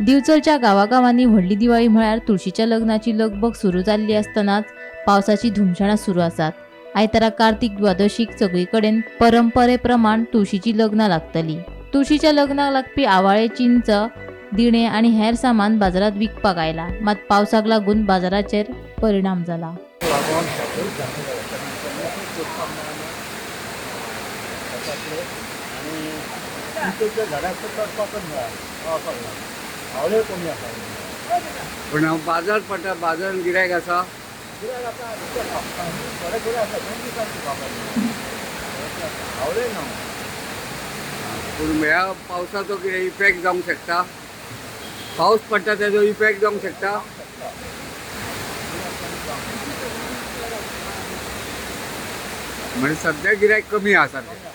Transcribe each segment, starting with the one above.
दिवचलच्या गावागावांनी व्हडली दिवाळी म्हळ्यार तुळशीच्या लग्नाची लगबग सुरू जाल्ली असतनाच पावसाची धुमशाणां सुरू आसात। आयतारा कार्तिक द्वादशीक सगळीकडेन परंपरेप्रमाण तुळशीची लग्नां लागतली। तुळशीच्या लग्नाक लागपी आवाळे, चिंच, दिणे आनी हेर सामान बाजारात विकपाक आयला, मात पावसाक लागून बाजाराचेर परिणाम जाला। पण बाजार पडटा, बाजारान गिरायक आसा? पूण ह्या पावसाचो कितें इफेक्ट जावंक शकता? पावस पडटा तेजो इफेक्ट जावंक शकता? म्हणजे सध्या गिरायक कमी आसा ते।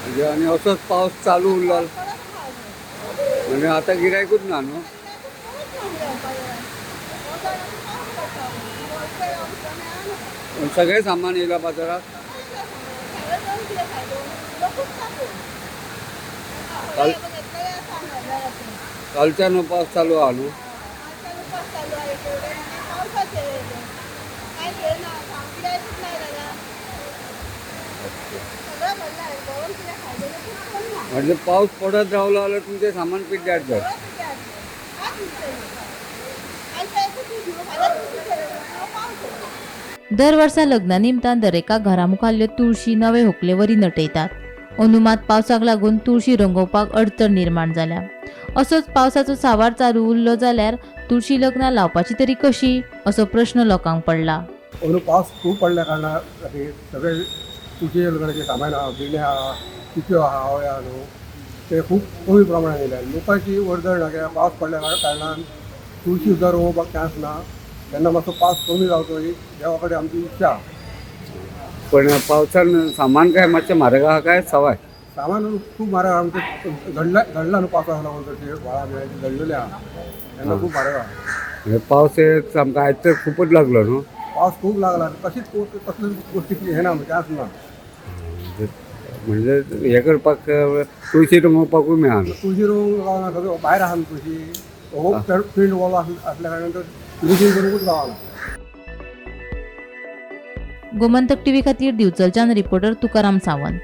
म्हणजे आणि असोच पावस चालू उरलो म्हणजे आता गिरायकूच ना न्हू। सगळे सामान येयला बाजारात। कालच्यान पावस चालू आहा न्हू। म्हणजे पाऊस पडत रावलो जाल्यार तुमचें सामान पिड्ड्यार जाता। दर वर्सा लग्ना निमतान दरेका घरामुखाल्ल्यो तुळशी नवे व्हंकलेवरी नटयतात। अनुमात पावसाक लागून तुळशी रंगोवपाक अडचण निर्माण जाल्या। असोच पावसाचो सावार चालू उरलो जाल्यार तुळशी लग्नां लावपाची तरी कशी, असो प्रश्न लोकांक पडला। पावस खूप पडल्या कारणान सगळे तुळशीच्या लग्नाचे सामान आहा, बिणे आहा, तिच्यो आहा, आवळ्या न्हू, ते खूब कमी प्रमाणात येयल्या। लोकांची वर्दळ ना, कित्याक पावस पडल्या कारणान तुळशी सुद्दां रोवपाक चान्स ना। तेन्ना मातसो पावस कमी जावचो ही देवा कडेन आमची इच्छा। पण पावसान सामान काय मातशें म्हारग आहा काय सवाय? सामान खूब म्हारग आमचे घडला न्हू पावसाक लागून, तशें व्हाळां बिळांची घडलेले आहा, तेन्ना खूब म्हारग आहा। म्हणजे पावस सामको आयज तर खूपच लागलो न्हू। पावस खूब लागला, तशीच कसली गोष्टीची हे ना, चान्स ना। म्हणजे हे करपाक तुळशी रंगोवपाकूय मेळना। तुळशी रोवंक गावना, सगळं भायर आहा तुळशी, हो फील्ड वॉल असल्या कारणान तर तुळशी करूंकूच गावना। गोमंतक टीव्ही खातीर दिवचलच्यान रिपोर्टर तुकाराम सावंत।